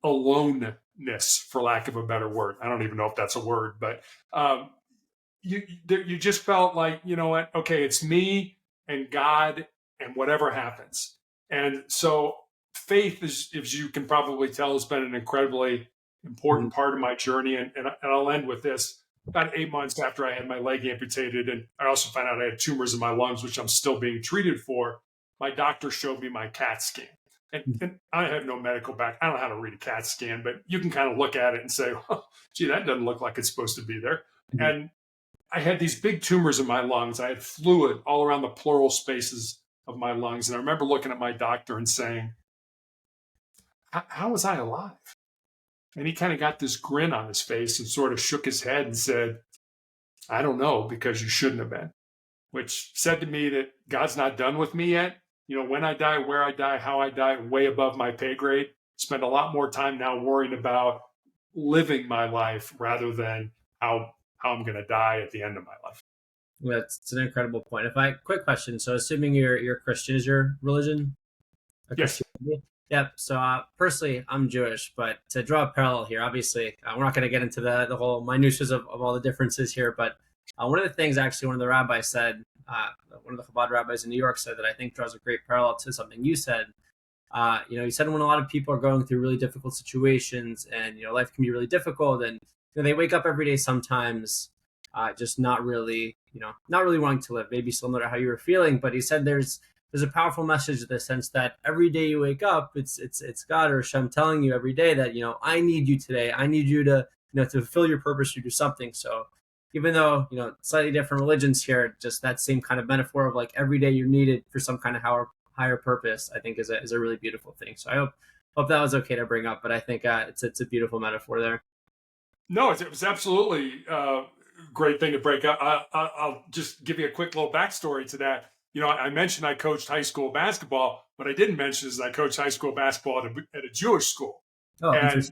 aloneness, for lack of a better word. I don't even know if that's a word, but you just felt like, you know what? Okay, it's me and God and whatever happens. And so faith, as you can probably tell, has been an incredibly important part of my journey. And I'll end with this. About 8 months after I had my leg amputated, and I also found out I had tumors in my lungs, which I'm still being treated for, my doctor showed me my CAT scan. And I have no medical background. I don't know how to read a CAT scan, but you can kind of look at it and say, oh, gee, that doesn't look like it's supposed to be there. And I had these big tumors in my lungs. I had fluid all around the pleural spaces of my lungs. And I remember looking at my doctor and saying, how was I alive? And he kind of got this grin on his face and sort of shook his head and said, I don't know, because you shouldn't have been, which said to me that God's not done with me yet. When I die, where I die, how I die, way above my pay grade. Spend a lot more time now worrying about living my life rather than how I'm going to die at the end of my life. That's an incredible point. Quick question. So assuming you're Christian, is your religion a Yes. Christianity? Yep. So personally, I'm Jewish, but to draw a parallel here, obviously, we're not going to get into the whole minutiae of all the differences here. But one of the things, actually, one of the rabbis said, one of the Chabad rabbis in New York said that I think draws a great parallel to something you said. He said when a lot of people are going through really difficult situations and, life can be really difficult and they wake up every day sometimes just not really wanting to live, maybe similar to how you were feeling. But he said there's a powerful message in the sense that every day you wake up, it's God or Hashem telling you every day that, I need you today. I need you to, to fulfill your purpose, to do something. So even though, slightly different religions here, just that same kind of metaphor of like every day you're needed for some kind of higher purpose, I think is a really beautiful thing. So I hope that was okay to bring up, but I think it's a beautiful metaphor there. No, it was absolutely a great thing to break up. I'll just give you a quick little backstory to that. I mentioned I coached high school basketball. What I didn't mention is I coached high school basketball at a Jewish school. Oh, and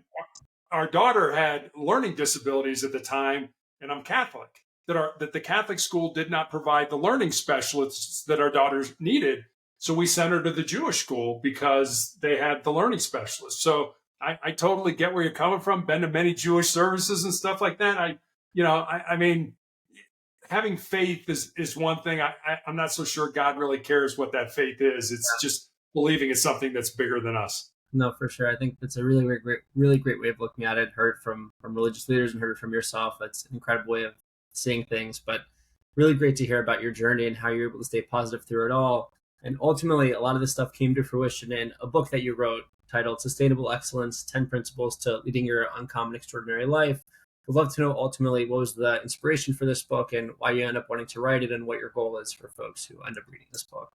our daughter had learning disabilities at the time, and I'm Catholic. That the Catholic school did not provide the learning specialists that our daughters needed. So we sent her to the Jewish school because they had the learning specialists. So I totally get where you're coming from. Been to many Jewish services and stuff like that. I mean, having faith is one thing. I'm not so sure God really cares what that faith is. It's just believing it's something that's bigger than us. No, for sure. I think that's a really great way of looking at it. Heard from religious leaders and heard from yourself. That's an incredible way of seeing things. But really great to hear about your journey and how you're able to stay positive through it all. And ultimately, a lot of this stuff came to fruition in a book that you wrote titled Sustainable Excellence, 10 Principles to Leading Your Uncommon Extraordinary Life. I'd love to know ultimately what was the inspiration for this book and why you end up wanting to write it and what your goal is for folks who end up reading this book.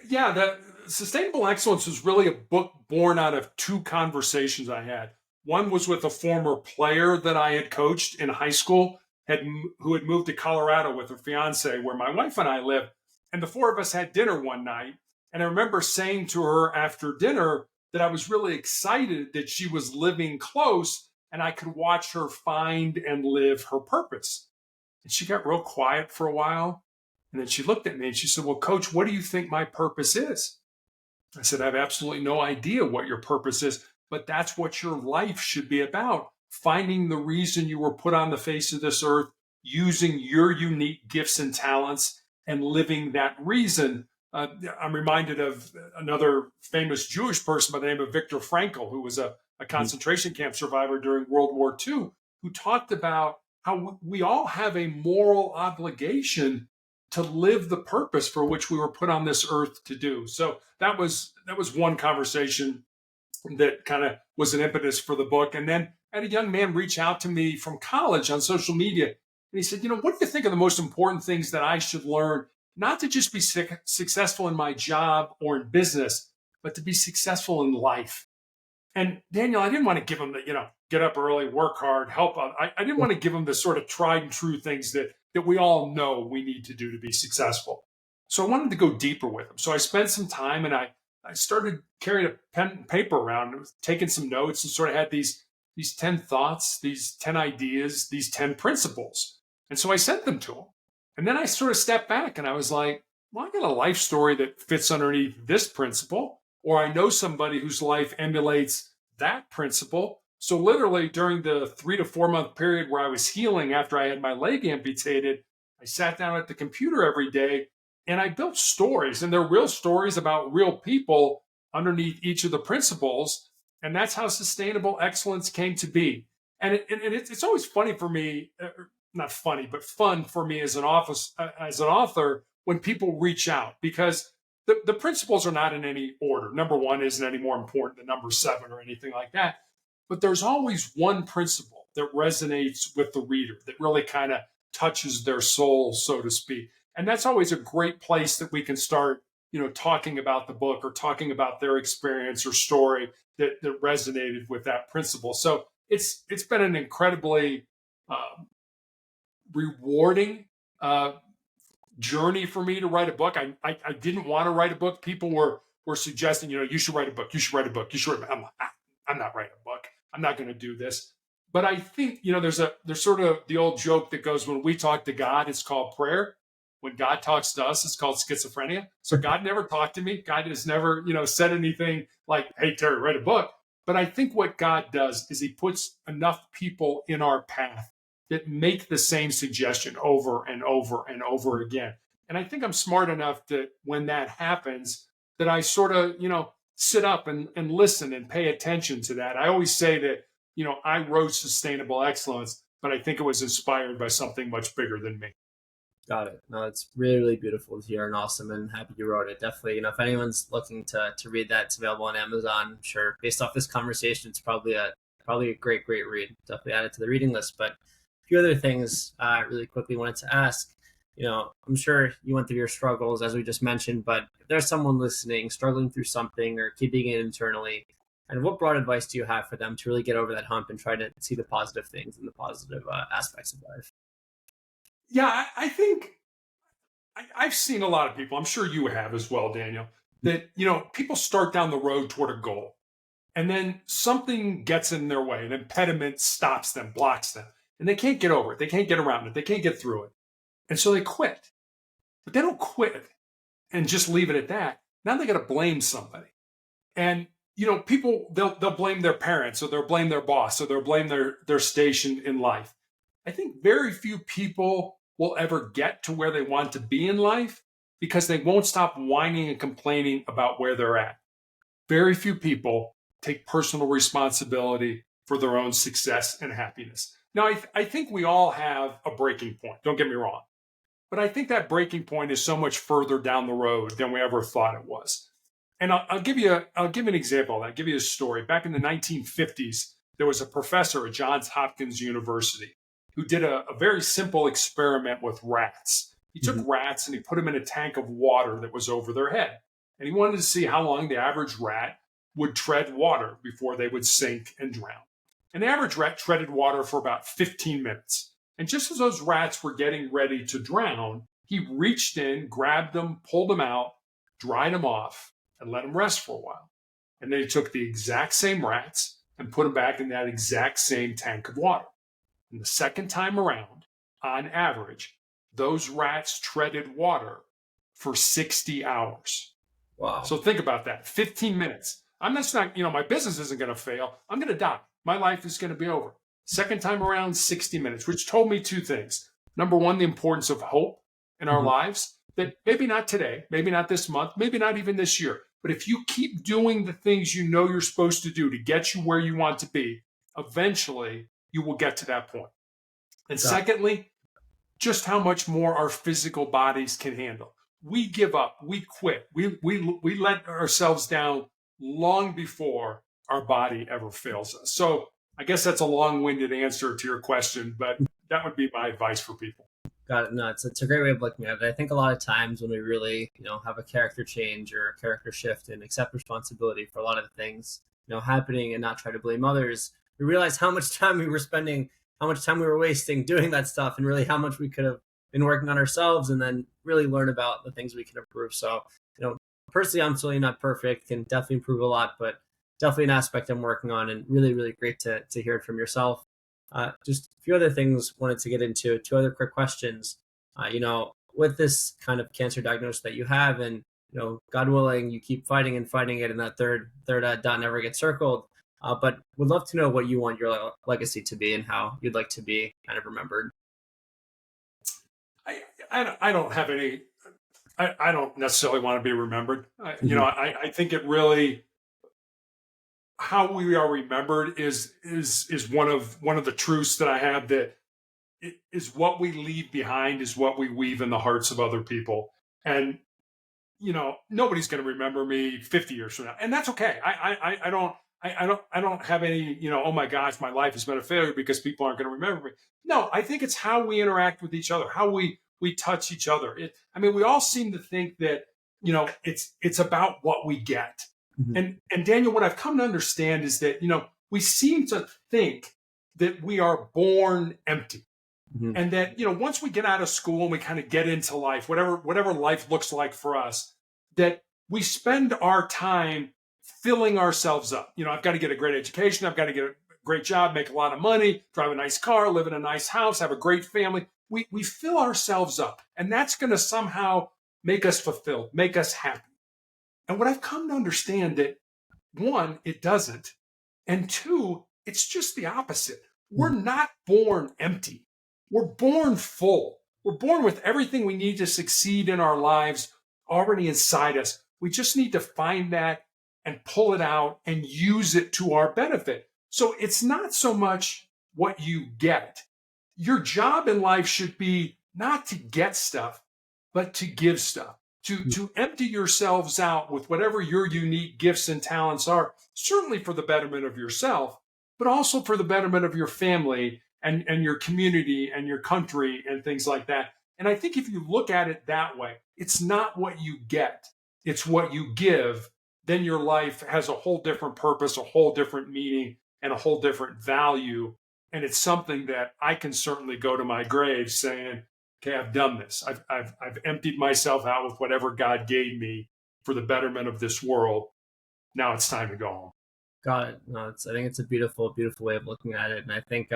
Yeah, that Sustainable Excellence was really a book born out of two conversations I had. One was with a former player that I had coached in high school, who had moved to Colorado with her fiance, where my wife and I live. And the four of us had dinner one night. And I remember saying to her after dinner that I was really excited that she was living close and I could watch her find and live her purpose. And she got real quiet for a while. And then she looked at me and she said, well, Coach, what do you think my purpose is? I said, I have absolutely no idea what your purpose is, but that's what your life should be about. Finding the reason you were put on the face of this earth, using your unique gifts and talents, and living that reason. I'm reminded of another famous Jewish person by the name of Viktor Frankl, who was a concentration camp survivor during World War II, who talked about how we all have a moral obligation to live the purpose for which we were put on this earth to do. So that was one conversation that kind of was an impetus for the book. And then I had a young man reach out to me from college on social media. And he said, what do you think are the most important things that I should learn, not to just be successful in my job or in business, but to be successful in life? And Daniel, I didn't want to give him the, get up early, work hard, help out. I didn't want to give him the sort of tried and true things that we all know we need to do to be successful. So I wanted to go deeper with him. So I spent some time and I started carrying a pen and paper around, taking some notes, and sort of had these 10 thoughts, these 10 ideas, these 10 principles. And so I sent them to him. And then I sort of stepped back and I was like, well, I got a life story that fits underneath this principle, or I know somebody whose life emulates that principle. So literally during the 3 to 4 month period where I was healing after I had my leg amputated, I sat down at the computer every day and I built stories, and they're real stories about real people underneath each of the principles. And that's how sustainable excellence came to be. And it's always funny for me, not funny, but fun for me as an author when people reach out, because the principles are not in any order. Number 1 isn't any more important than number 7 or anything like that. But there's always one principle that resonates with the reader, that really kind of touches their soul, so to speak. And that's always a great place that we can start, talking about the book or talking about their experience or story that resonated with that principle. So it's been an incredibly rewarding journey for me to write a book. I didn't want to write a book. People were suggesting, you should write a book. You should write a book. You should write a book. I'm not writing a book. I'm not going to do this. But I think, there's sort of the old joke that goes, when we talk to God, it's called prayer. When God talks to us, it's called schizophrenia. So God never talked to me. God has never, said anything like, hey, Terry, write a book. But I think what God does is he puts enough people in our path that make the same suggestion over and over and over again. And I think I'm smart enough that when that happens, that I sort of, sit up and listen and pay attention to that. I always say that, I wrote Sustainable Excellence, but I think it was inspired by something much bigger than me. Got it. No, it's really, really beautiful to hear and awesome, and happy you wrote it. Definitely, if anyone's looking to read that, it's available on Amazon. I'm sure based off this conversation, it's probably a great read. Definitely add it to the reading list. But a few other things I really quickly wanted to ask. I'm sure you went through your struggles, as we just mentioned, but if there's someone listening, struggling through something or keeping it internally, and what broad advice do you have for them to really get over that hump and try to see the positive things and the positive aspects of life? Yeah, I think I've seen a lot of people, I'm sure you have as well, Daniel, that, people start down the road toward a goal and then something gets in their way, an impediment stops them, blocks them, and they can't get over it. They can't get around it. They can't get through it. And so they quit. But they don't quit and just leave it at that. Now they got to blame somebody. And, people, they'll blame their parents, or they'll blame their boss, or they'll blame their station in life. I think very few people will ever get to where they want to be in life because they won't stop whining and complaining about where they're at. Very few people take personal responsibility for their own success and happiness. Now, I think we all have a breaking point. Don't get me wrong. But I think that breaking point is so much further down the road than we ever thought it was. And I'll give you an example. I'll give you a story. Back in the 1950s, there was a professor at Johns Hopkins University who did a very simple experiment with rats. He took rats and he put them in a tank of water that was over their head. And he wanted to see how long the average rat would tread water before they would sink and drown. And the average rat treaded water for about 15 minutes. And just as those rats were getting ready to drown, he reached in, grabbed them, pulled them out, dried them off, and let them rest for a while. And then he took the exact same rats and put them back in that exact same tank of water. And the second time around, on average, those rats treaded water for 60 hours. Wow. So think about that. 15 minutes. I'm just not, my business isn't going to fail. I'm going to die. My life is going to be over. Second time around, 60 minutes, which told me two things. Number one, the importance of hope in our lives, that maybe not today, maybe not this month, maybe not even this year. But if you keep doing the things you know you're supposed to do to get you where you want to be, eventually you will get to that point. And secondly, just how much more our physical bodies can handle. We give up, we quit, we let ourselves down long before our body ever fails us. So I guess that's a long-winded answer to your question, but that would be my advice for people. Got it. No, it's a great way of looking at it. I think a lot of times when we really, have a character change or a character shift and accept responsibility for a lot of the things, happening and not try to blame others, we realize how much time we were spending, how much time we were wasting doing that stuff, and really how much we could have been working on ourselves, and then really learn about the things we can improve. So, personally, I'm certainly not perfect, can definitely improve a lot, but definitely an aspect I'm working on, and really, really great to hear it from yourself. Just a few other things wanted to get into. Two other quick questions. With this kind of cancer diagnosis that you have, and God willing, you keep fighting and fighting it, and that third dot never gets circled. But would love to know what you want your legacy to be and how you'd like to be kind of remembered. I don't have any. I don't necessarily want to be remembered. I think it really, how we are remembered is one of the truths that I have, that it is what we leave behind is what we weave in the hearts of other people. And nobody's going to remember me 50 years from now, and that's okay. I don't have any, oh my gosh, my life has been a failure because people aren't going to remember me. No, I think it's how we interact with each other, how we touch each other. We all seem to think that, it's about what we get. And Daniel, what I've come to understand is that, we seem to think that we are born empty. And that, once we get out of school and we kind of get into life, whatever life looks like for us, that we spend our time filling ourselves up. I've got to get a great education. I've got to get a great job, make a lot of money, drive a nice car, live in a nice house, have a great family. We fill ourselves up, and that's going to somehow make us fulfilled, make us happy. And what I've come to understand, that one, it doesn't. And two, it's just the opposite. We're not born empty. We're born full. We're born with everything we need to succeed in our lives already inside us. We just need to find that and pull it out and use it to our benefit. So it's not so much what you get. Your job in life should be not to get stuff, but to give stuff, to empty yourselves out with whatever your unique gifts and talents are, certainly for the betterment of yourself, but also for the betterment of your family and your community and your country and things like that. And I think if you look at it that way, it's not what you get, it's what you give. Then your life has a whole different purpose, a whole different meaning, and a whole different value. And it's something that I can certainly go to my grave saying, okay, I've done this. I've emptied myself out with whatever God gave me for the betterment of this world. Now it's time to go home. Got it. No, I think it's a beautiful, beautiful way of looking at it. And I think,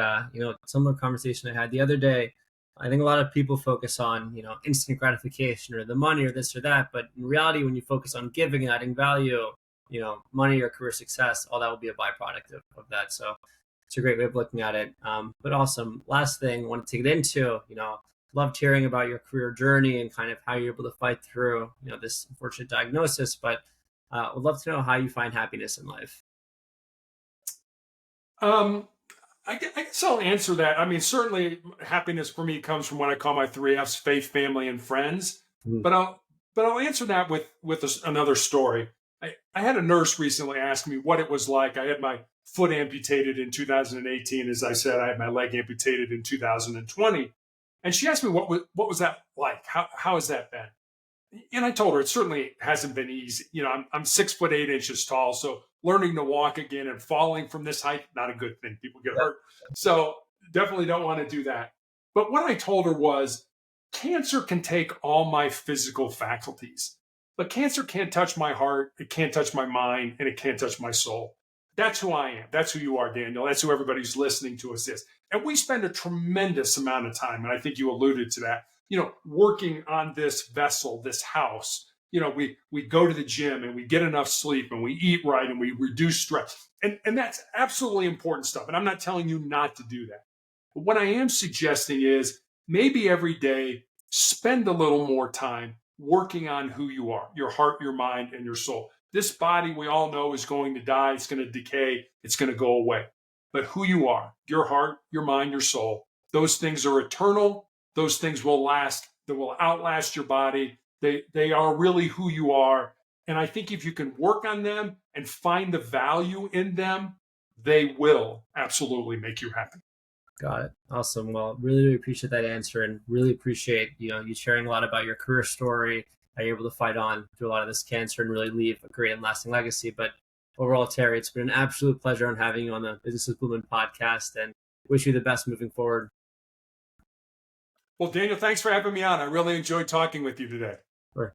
similar conversation I had the other day, I think a lot of people focus on, instant gratification or the money or this or that. But in reality, when you focus on giving and adding value, money or career success, all that will be a byproduct of that. So it's a great way of looking at it. But awesome. Last thing I wanted to get into, loved hearing about your career journey and kind of how you're able to fight through, this unfortunate diagnosis. But would love to know how you find happiness in life. I guess I'll answer that. Certainly happiness for me comes from what I call my 3 F's: faith, family, and friends. But I'll answer that with another story. I had a nurse recently ask me what it was like. I had my foot amputated in 2018. As I said, I had my leg amputated in 2020. And she asked me, what was that like? How has that been? And I told her it certainly hasn't been easy. I'm 6'8" tall. So learning to walk again and falling from this height, not a good thing. People get hurt. So definitely don't want to do that. But what I told her was, cancer can take all my physical faculties, but cancer can't touch my heart. It can't touch my mind, and it can't touch my soul. That's who I am. That's who you are, Daniel. That's who everybody who's listening to us is. And we spend a tremendous amount of time, and I think you alluded to that. working on this vessel, this house. We go to the gym and we get enough sleep and we eat right and we reduce stress. And that's absolutely important stuff. And I'm not telling you not to do that. But what I am suggesting is maybe every day spend a little more time working on who you are, your heart, your mind, and your soul. This body, we all know, is going to die. It's going to decay. It's going to go away. But who you are, your heart, your mind, your soul, those things are eternal. Those things will last. They will outlast your body. They are really who you are. And I think if you can work on them and find the value in them, they will absolutely make you happy. Got it. Awesome. Well, really appreciate that answer, and really appreciate you sharing a lot about your career story, how you're able to fight on through a lot of this cancer and really leave a great and lasting legacy. But overall, Terry, it's been an absolute pleasure on having you on the Business with Blumin podcast, and wish you the best moving forward. Well, Daniel, thanks for having me on. I really enjoyed talking with you today. Sure.